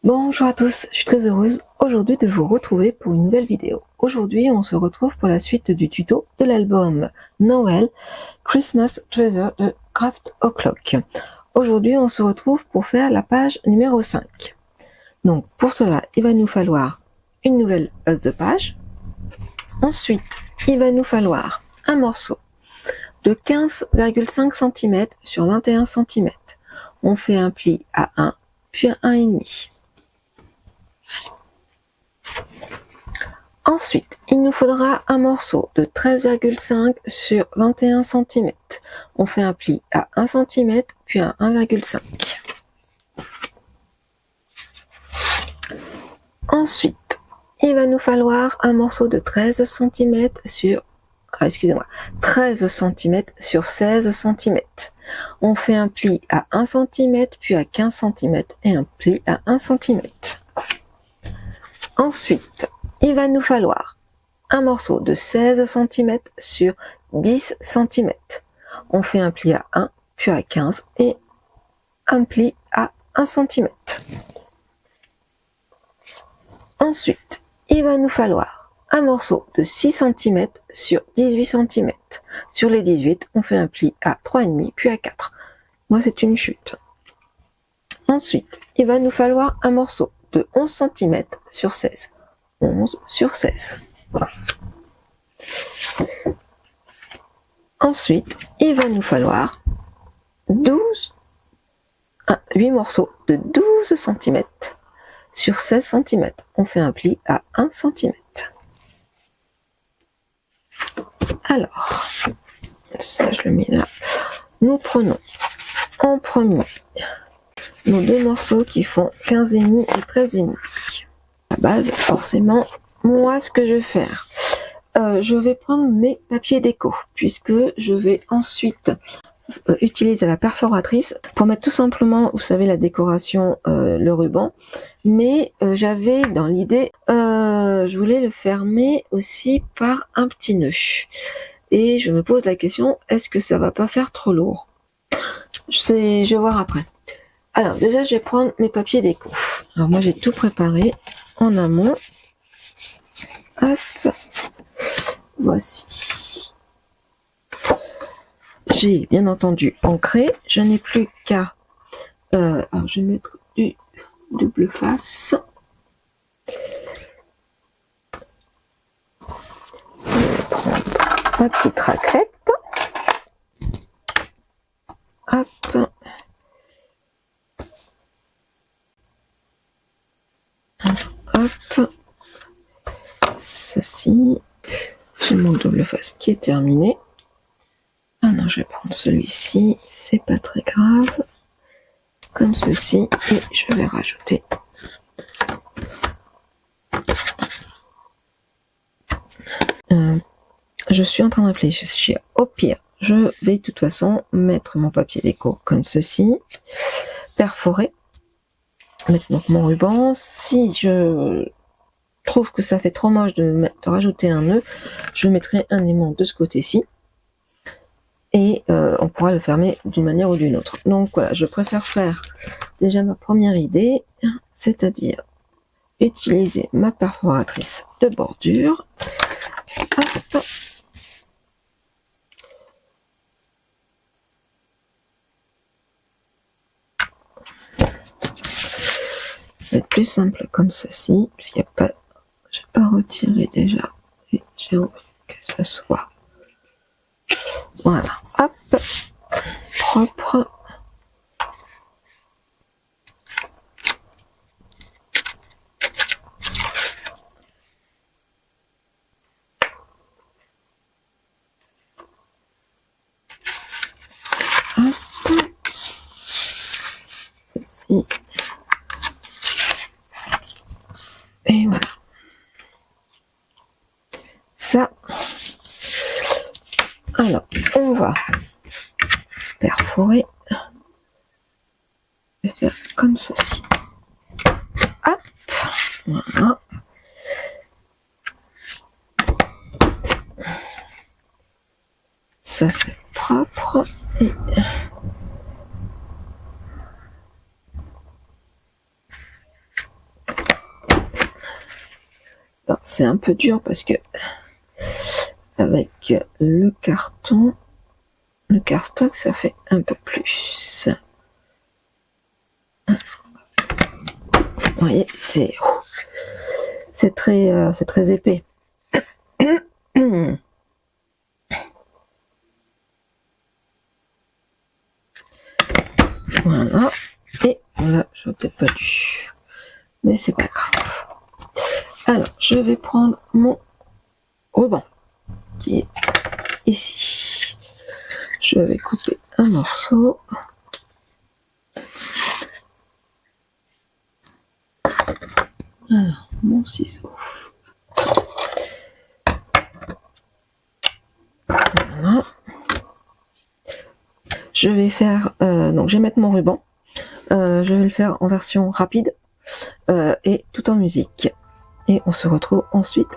Bonjour à tous, je suis très heureuse aujourd'hui de vous retrouver pour une nouvelle vidéo. Aujourd'hui, on se retrouve pour la suite du tuto de l'album Noël Christmas Treasure de Craft O'Clock. Aujourd'hui, on se retrouve pour faire la page numéro 5. Donc, pour cela, il va nous falloir une nouvelle base de page. Ensuite, il va nous falloir un morceau de 15,5 cm sur 21 cm. On fait un pli à 1, puis à 1,5. Ensuite, il nous faudra un morceau de 13,5 sur 21 cm. On fait un pli à 1 cm, puis à 1,5. Ensuite, il va nous falloir un morceau de 13 cm sur 13 cm sur 16 cm. On fait un pli à 1 cm, puis à 15 cm et un pli à 1 cm. Ensuite, il va nous falloir un morceau de 16 cm sur 10 cm. On fait un pli à 1, puis à 15 et un pli à 1 cm. Ensuite, il va nous falloir un morceau de 6 cm sur 18 cm. Sur les 18, on fait un pli à 3,5 puis à 4. Moi, c'est une chute. Ensuite, il va nous falloir un morceau de 11 cm sur 16. 11 sur 16. Voilà. Ensuite, il va nous falloir 8 morceaux de 12 cm sur 16 cm. On fait un pli à 1 cm. Alors, ça je le mets là. Nous prenons en premier nos deux morceaux qui font 15,5 et 13,5. À la base, forcément, moi ce que je vais faire, je vais prendre mes papiers déco puisque je vais ensuite utiliser la perforatrice pour mettre tout simplement, vous savez, la décoration, le ruban. Mais j'avais dans l'idée, je voulais le fermer aussi par un petit nœud. Et je me pose la question, est-ce que ça va pas faire trop lourd? Je vais voir après. Alors déjà, je vais prendre mes papiers déco. Alors moi, j'ai tout préparé en amont. Hop, voici. J'ai bien entendu ancré. Je n'ai plus qu'à... alors je vais mettre du double face. Ma petite raclette. Hop. Hop. Ceci. J'ai mon double face qui est terminé. Ah non, je vais prendre celui-ci. C'est pas très grave. Comme ceci. Et je vais rajouter. Je suis en train de réfléchir. Au pire, je vais de toute façon mettre mon papier déco comme ceci, perforer, mettre donc mon ruban. Si je trouve que ça fait trop moche de rajouter un nœud, je mettrai un aimant de ce côté-ci et on pourra le fermer d'une manière ou d'une autre. Donc voilà, je préfère faire déjà ma première idée, c'est-à-dire utiliser ma perforatrice de bordure. Hop. Être plus simple comme ceci, parce qu'il n'y a pas, je n'ai pas retiré déjà, et j'ai envie que ça soit, voilà, hop, propre. Hop. Ceci. Et voilà. Ça. Alors, on va perforer et faire comme ceci. Hop. Voilà. Ça c'est propre. Et c'est un peu dur parce que avec le carton ça fait un peu plus. Vous voyez, c'est très épais. Voilà. Et voilà, je n'aurais peut-être pas dû. Mais c'est pas grave. Alors, je vais prendre mon ruban qui est ici. Je vais couper un morceau. Alors, mon ciseau. Voilà. Je vais faire, donc je vais mettre mon ruban. Je vais le faire en version rapide et tout en musique. Et on se retrouve ensuite.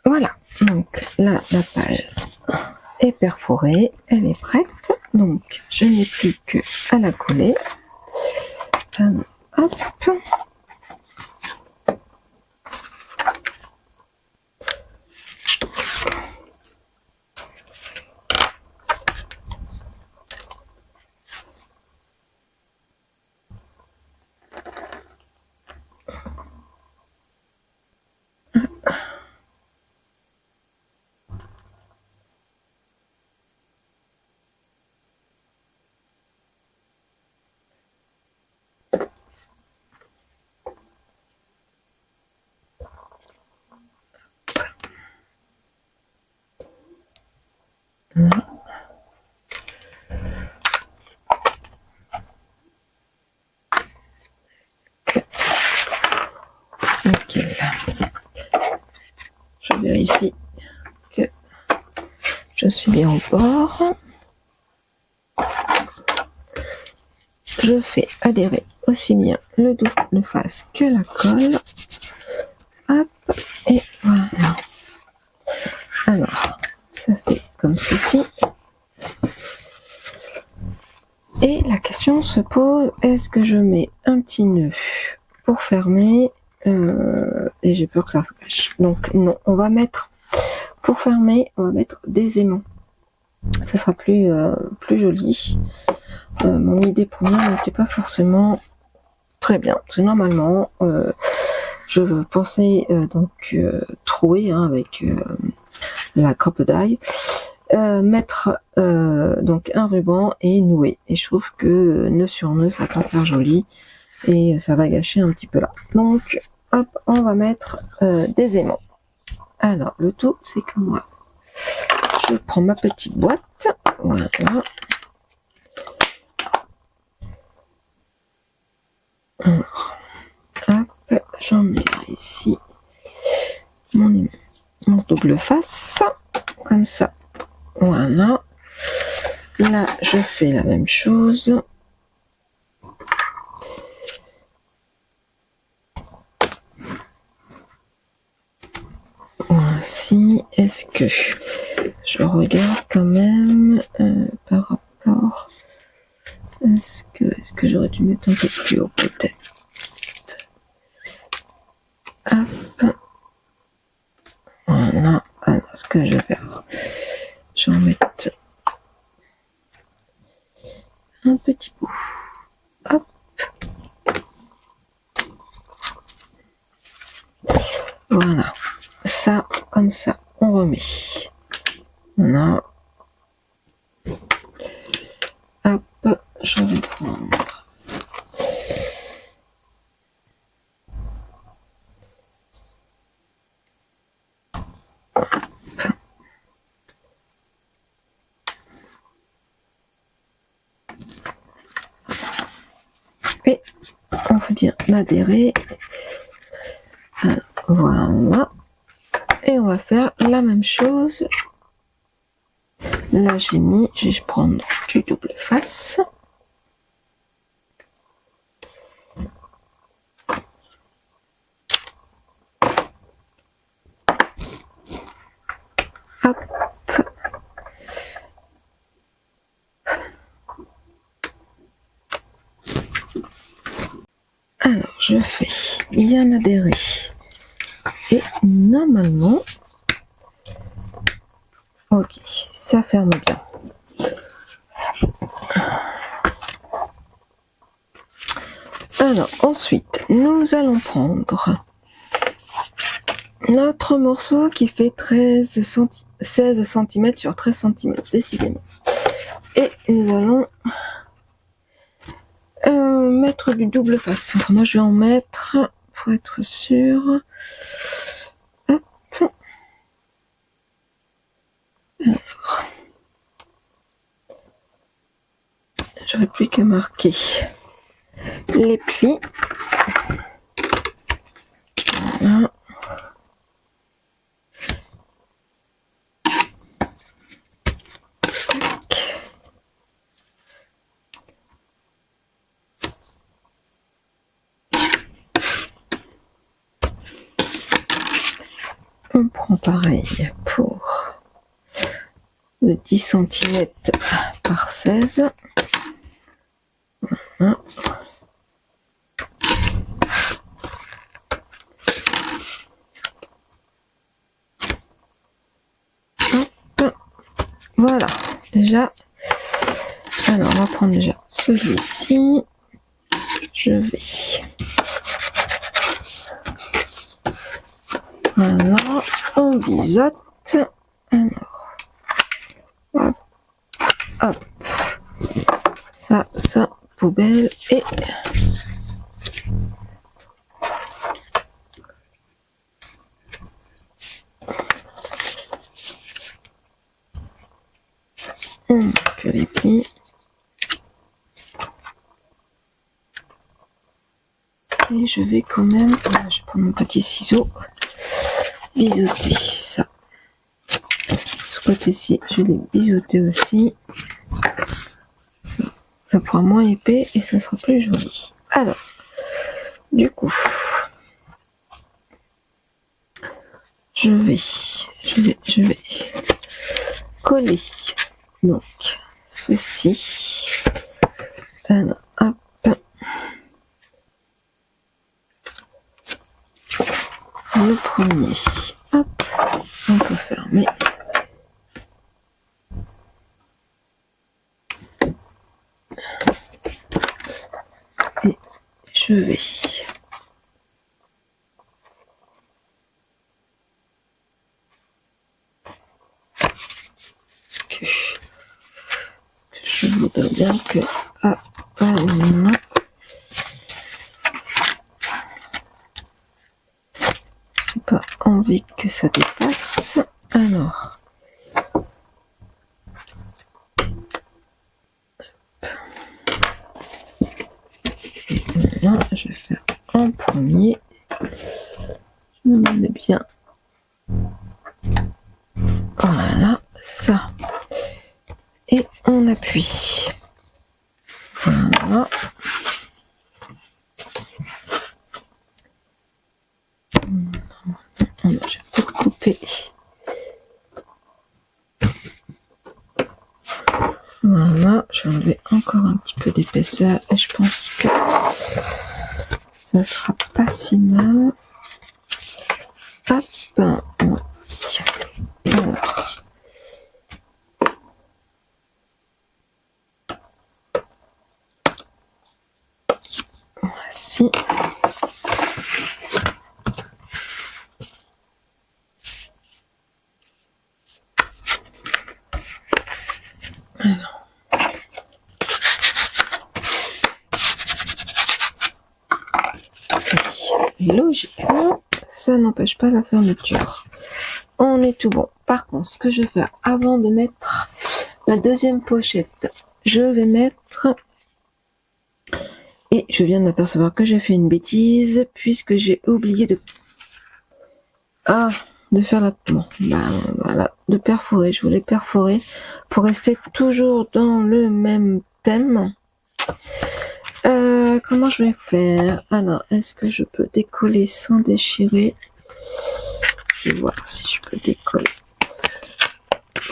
Voilà, donc là la page est perforée, elle est prête, donc je n'ai plus que à la coller. Hop. Ok. Je vérifie que je suis bien au bord. Je fais adhérer aussi bien le double face que la colle. Hop, et voilà. Alors, ça fait comme ceci. Et la question se pose, est-ce que je mets un petit nœud pour fermer et j'ai peur que ça fâche. Donc non, on va mettre, pour fermer, on va mettre des aimants. Ça sera plus joli. Mon idée première n'était pas forcément très bien. Très normalement, je pensais donc trouer avec la crocodile, mettre donc un ruban et nouer. Et je trouve que nœud sur nœud, ça va pas faire joli et ça va gâcher un petit peu là. Donc hop, on va mettre des aimants. Alors le tout, c'est que moi, je prends ma petite boîte, voilà. j'emmène ici mon double face, comme ça. Voilà. Là, je fais la même chose. Ainsi, est-ce que je regarde quand même par rapport... Est-ce que j'aurais dû mettre un peu plus haut peut-être? Hop. Voilà. Alors, ce que je vais faire, je vais en mettre un petit bout. Hop. Voilà. Ça, comme ça, on remet. Voilà. Hop, je vais prendre. Et on fait bien l'adhérer. Voilà. Et on va faire la même chose. Là, j'ai mis, je vais prendre du double face. Hop. Alors, je fais bien adhérer. Et normalement, ok, ça ferme bien. Alors, ensuite, nous allons prendre notre morceau qui fait 16 cm sur 13 cm, décidément. Et nous allons mettre du double face. Enfin, moi, je vais en mettre pour être sûr. Hop. Alors, j'aurais plus qu'à marquer les plis. Voilà. On prend pareil pour le 10 cm par 16. Voilà. Hop. Voilà, déjà. Alors, on va prendre déjà celui-ci. Je vais. Voilà, on biseaute. Alors, hop, hop. Ça, poubelle et on marque les plis. Et je vais quand même, je vais prendre mon petit ciseau, biseauter ça. Ce côté-ci, je l'ai biseauté aussi. Ça fera moins épais et ça sera plus joli. Alors, du coup, je vais coller donc ceci. Alors, hop. Le premier, hop, on peut fermer. Et je vais je voudrais bien que non. J'ai pas envie que ça dépasse. Alors, là, je vais faire en premier. On met bien. Voilà, ça. Et on appuie. Voilà. Je vais peut-être couper. Voilà, je vais enlever encore un petit peu d'épaisseur et je pense que ça sera pas si mal. Hop, alors. Voici. Alors. Logiquement, ça n'empêche pas la fermeture. On est tout bon. Par contre, ce que je vais faire avant de mettre la deuxième pochette, je vais mettre... Et je viens de m'apercevoir que j'ai fait une bêtise puisque j'ai oublié de... de faire la... Bon, voilà, de perforer. Je voulais perforer pour rester toujours dans le même thème. Comment je vais faire? Alors, est-ce que je peux décoller sans déchirer? Je vais voir si je peux décoller.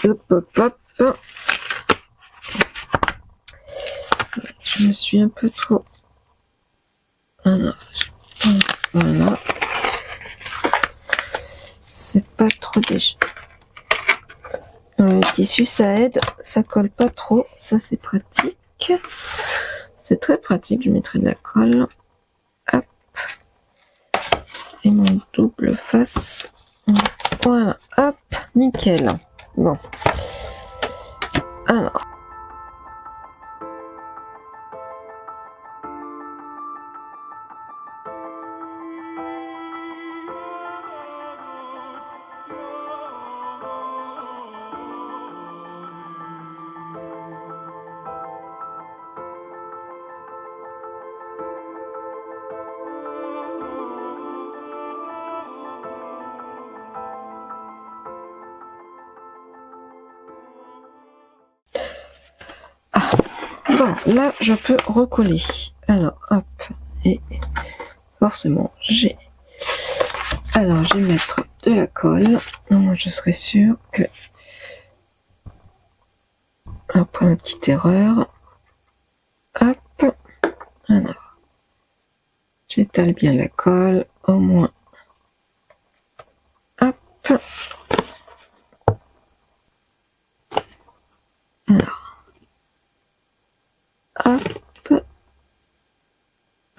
Hop, hop, hop. Je me suis un peu trop... Alors, voilà. C'est pas trop déchiré. Le tissu, ça aide. Ça colle pas trop. Ça, c'est pratique. C'est très pratique. Je mettrai de la colle. Hop. Et mon double face. Voilà. Hop. Nickel. Bon. Alors. Bon, là, je peux recoller. Alors, hop. Et forcément, j'ai... Alors, je vais mettre de la colle. Moi, je serai sûre que... Après ma petite erreur. Hop. Alors. J'étale bien la colle. Au moins. Hop. Alors. Hop.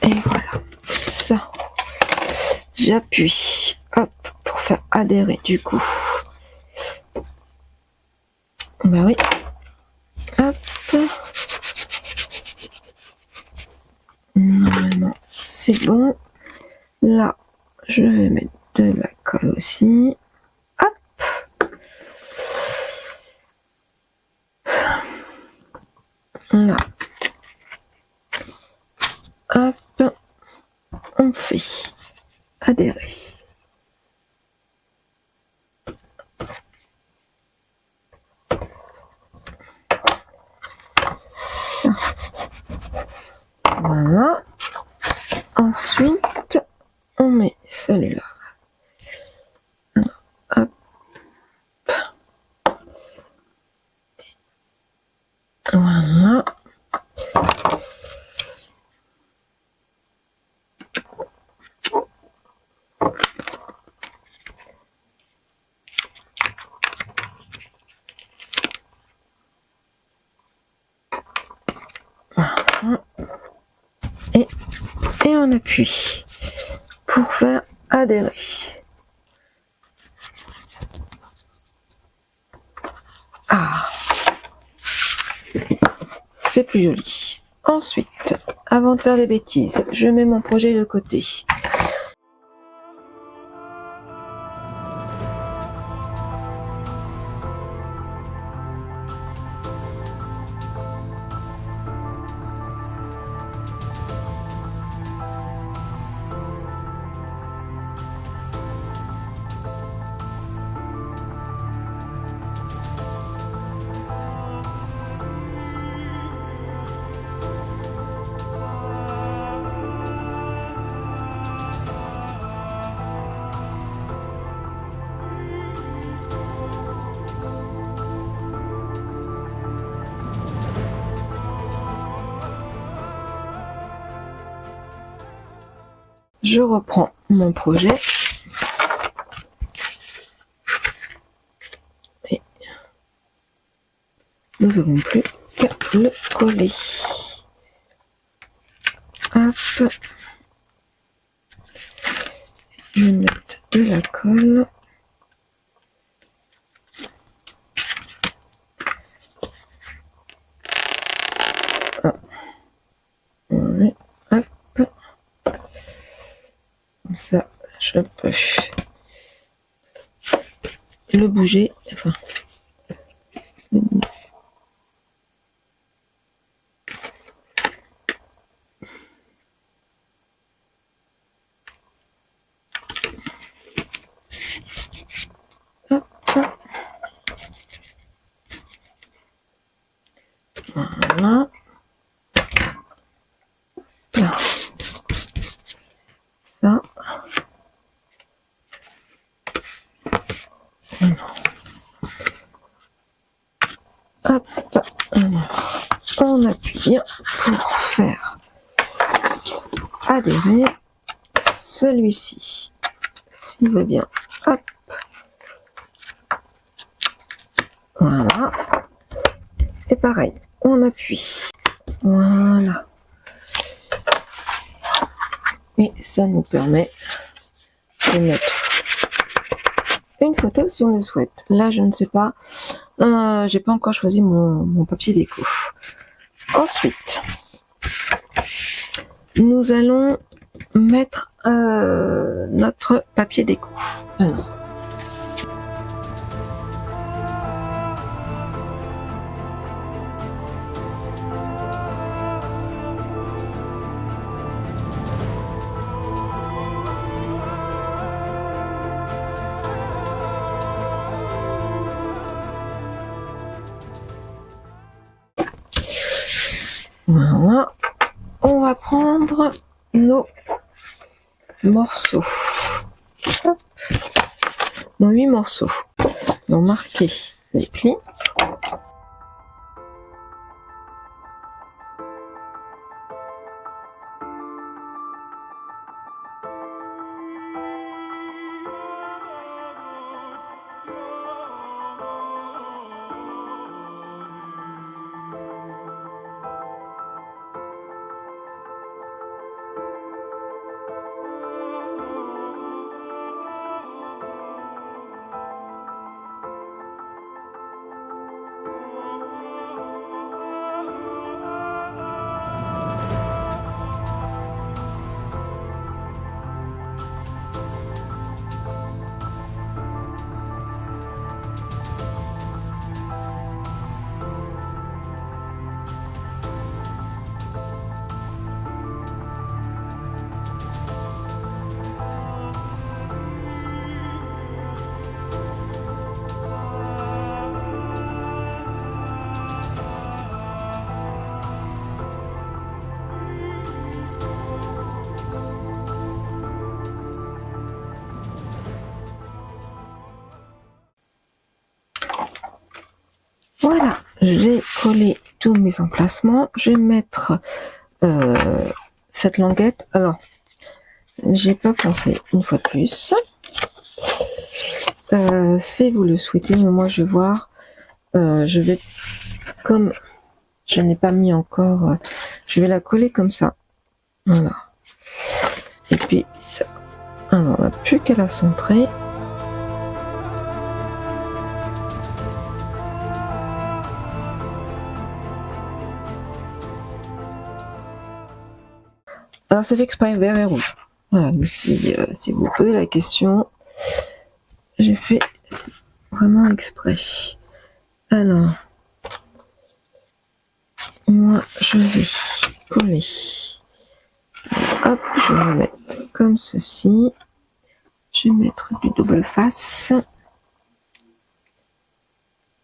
Et voilà. Ça. J'appuie. Hop. Pour faire adhérer du coup. Bah oui. Hop. Normalement, c'est bon. Là, je vais mettre de la colle aussi. Hop. Là. Hop. On fait adhérer. Ça. Voilà. Ensuite, on met celui-là. Hop. Voilà. Et on appuie pour faire adhérer. Ah, c'est plus joli. Ensuite, avant de faire des bêtises, je mets mon projet de côté. je reprends mon projet. Et nous n'avons plus qu'à le coller. Hop. Je vais mettre de la colle. Ouais, hop. Comme ça, je peux le bouger. Enfin, hop. Voilà. Là. Ça. Hop. On appuie bien pour faire adhérer celui-ci. S'il veut bien. Hop. Voilà. Et pareil, on appuie. Voilà. Et ça nous permet de mettre une photo si on le souhaite. Là, je ne sais pas. J'ai pas encore choisi mon papier déco. Ensuite, nous allons mettre notre papier déco. Alors. Voilà, on va prendre nos morceaux, hop. Nos 8 morceaux, on va marquer les plis. Voilà, j'ai collé tous mes emplacements. Je vais mettre cette languette. Alors, j'ai pas pensé une fois de plus. Si vous le souhaitez, mais moi je vais voir. Je vais, comme je n'ai pas mis encore, je vais la coller comme ça. Voilà. Et puis ça. Alors, on n'a plus qu'à la centrer. Alors, ça fait exprès vert et rouge. Voilà, mais si vous vous posez la question, j'ai fait vraiment exprès. Alors, moi, je vais coller. Hop, je vais le mettre comme ceci. Je vais mettre du double face.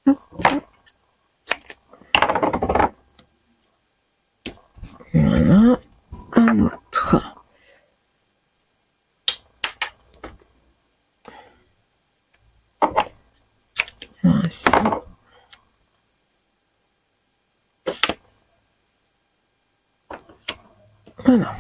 Hop. Voilà. Un autre. Ainsi. Voilà.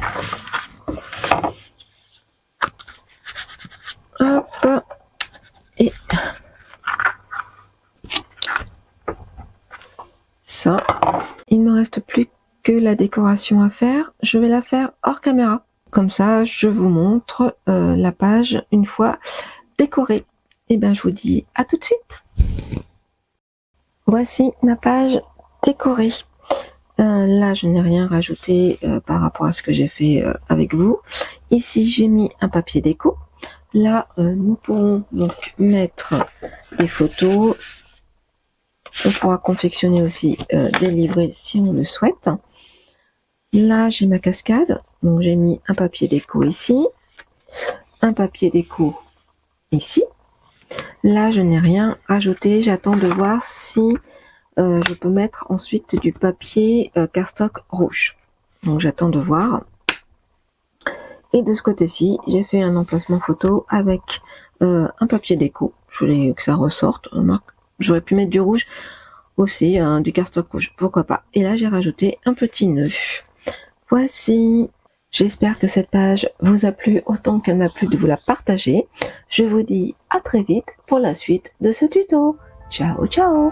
la décoration à faire, je vais la faire hors caméra. Comme ça, je vous montre la page une fois décorée. Et bien, je vous dis à tout de suite. Voici ma page décorée. Là, je n'ai rien rajouté par rapport à ce que j'ai fait avec vous. Ici, j'ai mis un papier déco. Là, nous pourrons donc mettre des photos. On pourra confectionner aussi des livrets si on le souhaite. Là, j'ai ma cascade. Donc, j'ai mis un papier déco ici. Un papier déco ici. Là, je n'ai rien rajouté. J'attends de voir si je peux mettre ensuite du papier cardstock rouge. Donc, j'attends de voir. Et de ce côté-ci, j'ai fait un emplacement photo avec un papier déco. Je voulais que ça ressorte. J'aurais pu mettre du rouge aussi, du cardstock rouge, pourquoi pas. Et là, j'ai rajouté un petit nœud. Voici. J'espère que cette page vous a plu autant qu'elle m'a plu de vous la partager. Je vous dis à très vite pour la suite de ce tuto. Ciao, ciao!